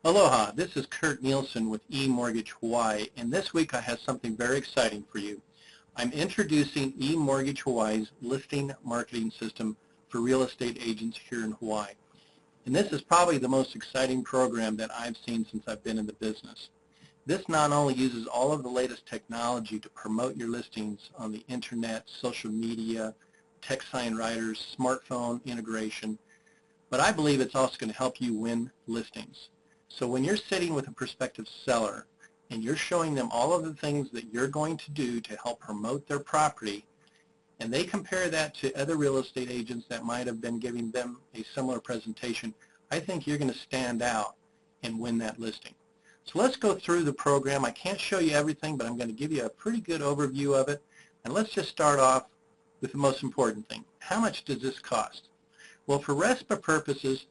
Aloha, this is Kurt Nielsen with eMortgage Hawaii, and this week I have something very exciting for you. I'm introducing eMortgage Hawaii's listing marketing system for real estate agents here in Hawaii. And this is probably the most exciting program that I've seen since I've been in the business. This not only uses all of the latest technology to promote your listings on the internet, social media, text sign writers, smartphone integration, but I believe it's also going to help you win listings. So when you're sitting with a prospective seller and you're showing them all of the things that you're going to do to help promote their property, and they compare that to other real estate agents that might have been giving them a similar presentation, I think you're going to stand out and win that listing. So let's go through the program. I can't show you everything, but I'm going to give you a pretty good overview of it. And let's just start off with the most important thing. How much does this cost? Well, for RESPA purposes,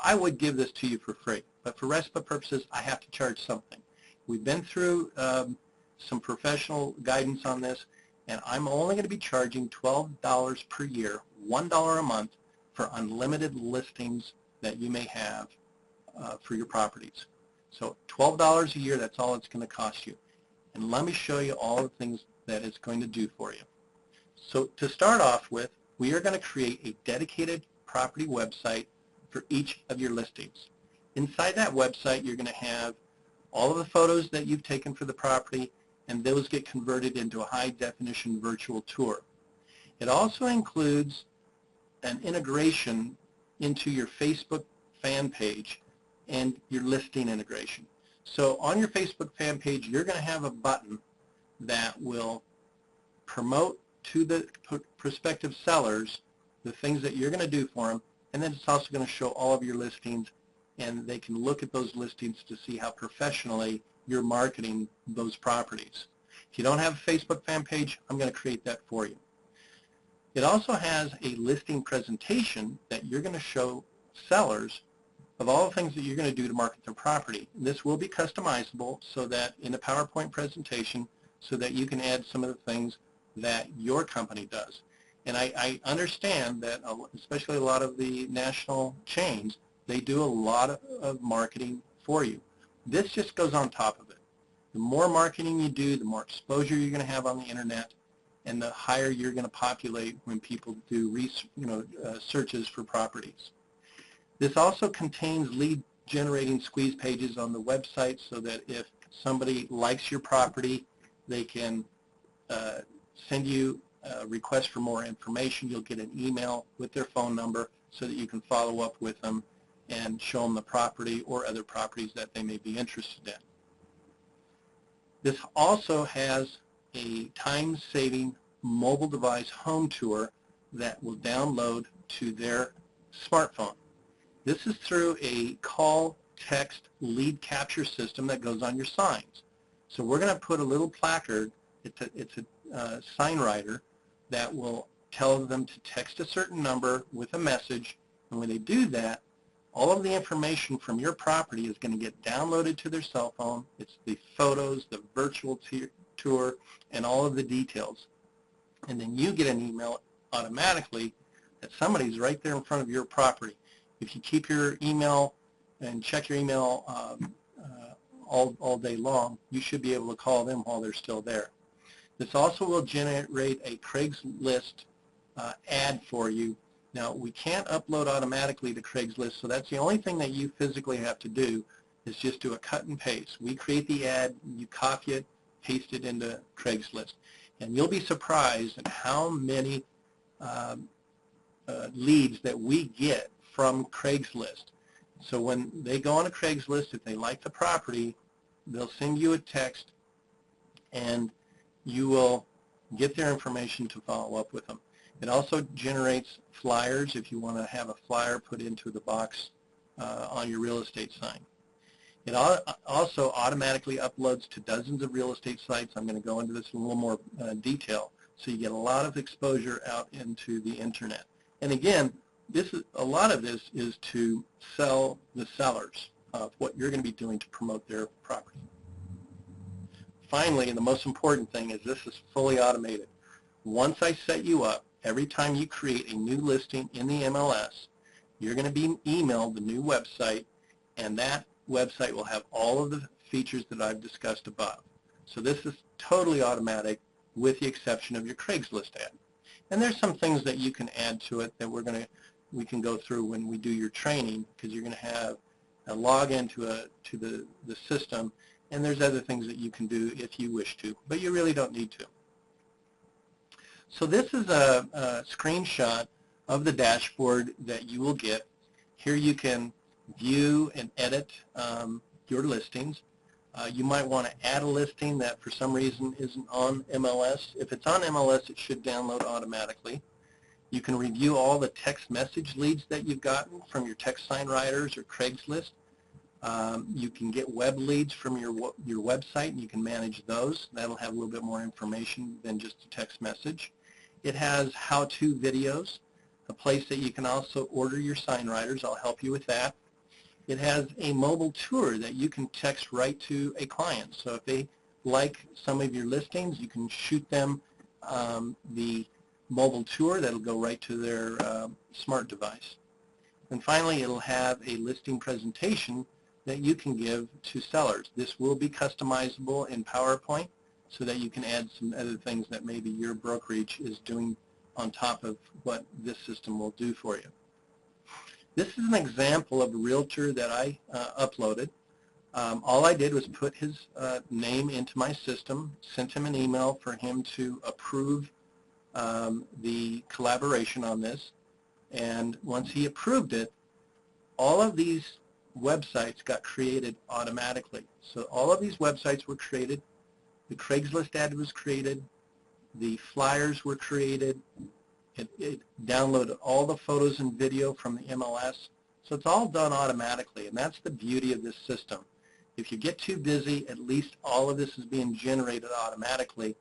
I would give this to you for free. But for RESPA purposes, I have to charge something. We've been through some professional guidance on this, and I'm only going to be charging $12 per year, $1 a month, for unlimited listings that you may have for your properties. So $12 a year, that's all it's going to cost you. And let me show you all the things that it's going to do for you. So to start off with, we are going to create a dedicated property website for each of your listings. Inside that website, you're going to have all of the photos that you've taken for the property, and those get converted into a high-definition virtual tour. It also includes an integration into your Facebook fan page and your listing integration. So on your Facebook fan page, you're going to have a button that will promote to the prospective sellers the things that you're going to do for them, and then it's also going to show all of your listings, and they can look at those listings to see how professionally you're marketing those properties. If you don't have a Facebook fan page, I'm going to create that for you. It also has a listing presentation that you're going to show sellers of all the things that you're going to do to market their property. This will be customizable so that in a PowerPoint presentation, so that you can add some of the things that your company does. And I understand that, especially a lot of the national chains, they do a lot of marketing for you. This just goes on top of it. The more marketing you do, the more exposure you're going to have on the internet, and the higher you're going to populate when people do searches for properties. This also contains lead generating squeeze pages on the website, so that if somebody likes your property, they can send you a request for more information. You'll get an email with their phone number so that you can follow up with them and show them the property or other properties that they may be interested in. This also has a time-saving mobile device home tour that will download to their smartphone. This is through a call text lead capture system that goes on your signs. So we're going to put a little placard. It's a sign writer that will tell them to text a certain number with a message, and when they do that, all of the information from your property is going to get downloaded to their cell phone. It's the photos, the virtual tour, and all of the details. And then you get an email automatically that somebody's right there in front of your property. If you keep your email and check your email all day long, you should be able to call them while they're still there. This also will generate a Craigslist ad for you. Now, we can't upload automatically to Craigslist, so that's the only thing that you physically have to do is just do a cut and paste. We create the ad, you copy it, paste it into Craigslist. And you'll be surprised at how many leads that we get from Craigslist. So when they go on a Craigslist, if they like the property, they'll send you a text, and you will get their information to follow up with them. It also generates flyers if you want to have a flyer put into the box on your real estate sign. It also automatically uploads to dozens of real estate sites. I'm going to go into this in a little more detail, so you get a lot of exposure out into the internet. And again, a lot of this is to sell the sellers of what you're going to be doing to promote their property. Finally, and the most important thing is this is fully automated. Once I set you up, every time you create a new listing in the MLS, you're going to be emailed the new website, and that website will have all of the features that I've discussed above. So this is totally automatic with the exception of your Craigslist ad. And there's some things that you can add to it that we can go through when we do your training, because you're going to have a login to the system, and there's other things that you can do if you wish to, but you really don't need to. So this is a screenshot of the dashboard that you will get. Here you can view and edit your listings. You might want to add a listing that for some reason isn't on MLS. If it's on MLS, it should download automatically. You can review all the text message leads that you've gotten from your text sign writers or Craigslist. You can get web leads from your website, and you can manage those. That'll have a little bit more information than just a text message. It has how-to videos, a place that you can also order your sign writers. I'll help you with that. It has a mobile tour that you can text right to a client. So if they like some of your listings, you can shoot them the mobile tour that'll go right to their smart device. And finally, it'll have a listing presentation that you can give to sellers. This will be customizable in PowerPoint so that you can add some other things that maybe your brokerage is doing on top of what this system will do for you. This is an example of a realtor that I uploaded. All I did was put his name into my system, sent him an email for him to approve the collaboration on this, and once he approved it, all of these websites got created automatically. So all of these websites were created, the Craigslist ad was created, the flyers were created, it downloaded all the photos and video from the MLS. So it's all done automatically, and that's the beauty of this system. If you get too busy, at least all of this is being generated automatically,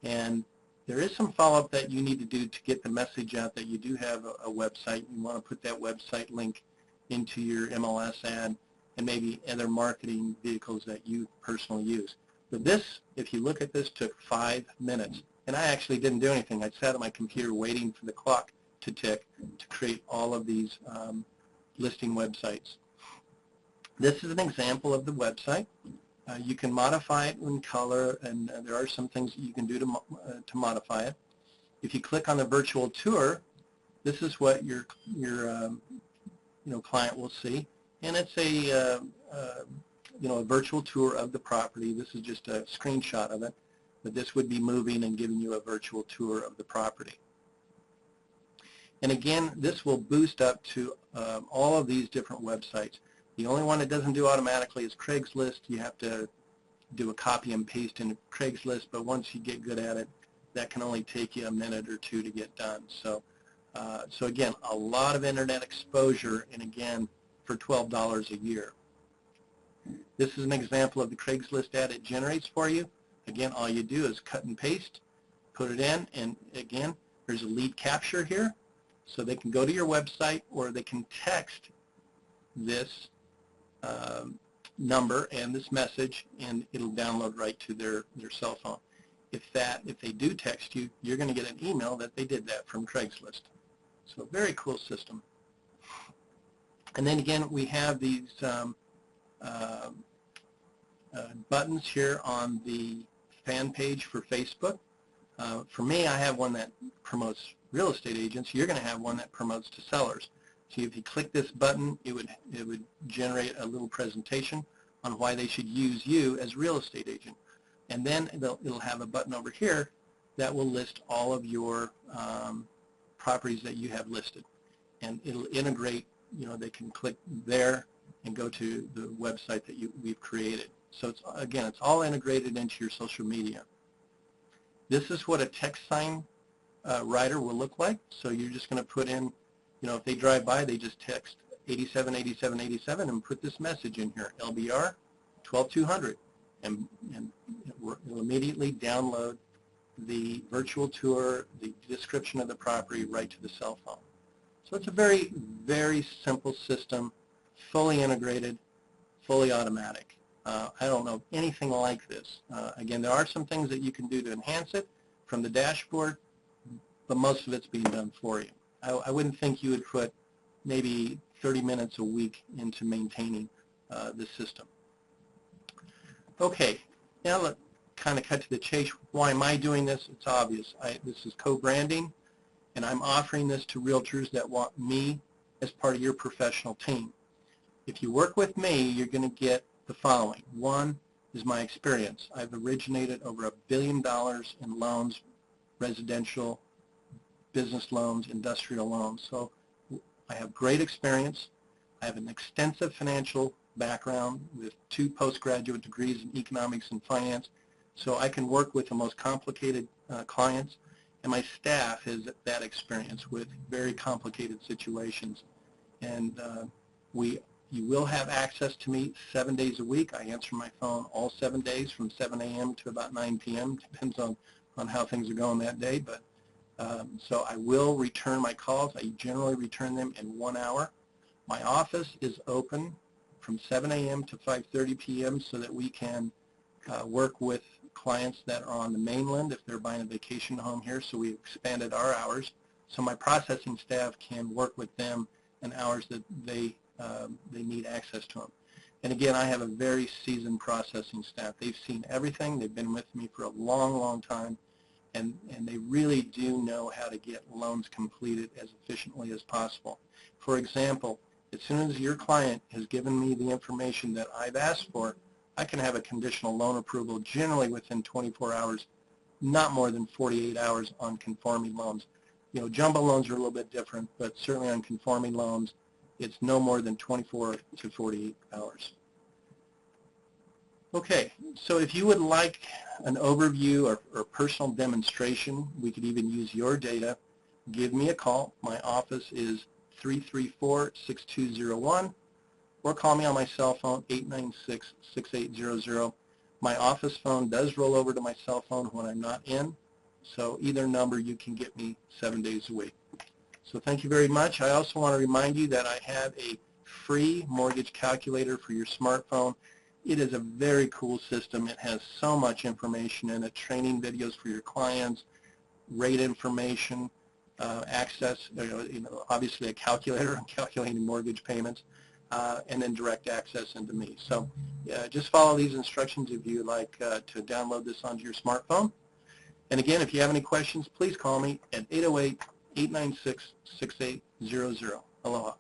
and there is some follow-up that you need to do to get the message out that you do have a website. You want to put that website link into your MLS ad and maybe other marketing vehicles that you personally use. But this, if you look at this, took 5 minutes. And I actually didn't do anything. I sat at my computer waiting for the clock to tick to create all of these listing websites. This is an example of the website. You can modify it in color, and there are some things that you can do to modify it. If you click on the virtual tour, this is what your client will see, and it's a a virtual tour of the property. This is just a screenshot of it, but this would be moving and giving you a virtual tour of the property. And again, this will boost up to all of these different websites. The only one it doesn't do automatically is Craigslist. You have to do a copy and paste into Craigslist, but once you get good at it, that can only take you a minute or two to get done. So, so again, a lot of internet exposure, and again, for $12 a year. This is an example of the Craigslist ad it generates for you. Again, all you do is cut and paste, put it in, and again, there's a lead capture here, so they can go to your website or they can text this number and this message, and it'll download right to their cell phone. If they do text you, you're going to get an email that they did that from Craigslist. So very cool system. And then again, we have these buttons here on the fan page for Facebook. For me, I have one that promotes real estate agents. You're going to have one that promotes to sellers. So if you click this button, it would generate a little presentation on why they should use you as a real estate agent. And then it'll have a button over here that will list all of your properties that you have listed. And it'll integrate, they can click there and go to the website that we've created. So it's, again, it's all integrated into your social media. This is what a text sign writer will look like. So you're just going to put in, if they drive by, they just text 878787 and put this message in here, LBR 12200, and it'll immediately download the virtual tour, the description of the property right to the cell phone. So it's a very, very simple system, fully integrated, fully automatic. I don't know anything like this. Again, there are some things that you can do to enhance it from the dashboard, but most of it's being done for you. I wouldn't think you would put maybe 30 minutes a week into maintaining this system. Okay, now let's kind of cut to the chase. Why am I doing this? It's obvious. This is co-branding, and I'm offering this to realtors that want me as part of your professional team. If you work with me, you're going to get the following. One is my experience. I've originated over $1 billion in loans, residential, business loans, industrial loans. So I have great experience. I have an extensive financial background with 2 postgraduate degrees in economics and finance. So I can work with the most complicated clients, and my staff has that experience with very complicated situations. And you will have access to me 7 days a week. I answer my phone all 7 days from 7 a.m. to about 9 p.m. Depends on how things are going that day. But so I will return my calls. I generally return them in 1 hour. My office is open from 7 a.m. to 5:30 p.m. so that we can work with clients that are on the mainland if they're buying a vacation home here. So we expanded our hours so my processing staff can work with them in hours that they need access to them. And again, I have a very seasoned processing staff. They've seen everything. They've been with me for a long, long time, and they really do know how to get loans completed as efficiently as possible. For example, as soon as your client has given me the information that I've asked for, I can have a conditional loan approval generally within 24 hours, not more than 48 hours on conforming loans. You know, jumbo loans are a little bit different, but certainly on conforming loans, it's no more than 24 to 48 hours. Okay, so if you would like an overview or personal demonstration, we could even use your data, give me a call. My office is 334-6201, or call me on my cell phone, 896-6800. My office phone does roll over to my cell phone when I'm not in, so either number you can get me 7 days a week. So thank you very much. I also want to remind you that I have a free mortgage calculator for your smartphone. It is a very cool system. It has so much information in it, training videos for your clients, rate information, access, obviously a calculator on calculating mortgage payments, and then direct access into me. So just follow these instructions if you'd like to download this onto your smartphone. And again, if you have any questions, please call me at 808-896-6800. Aloha.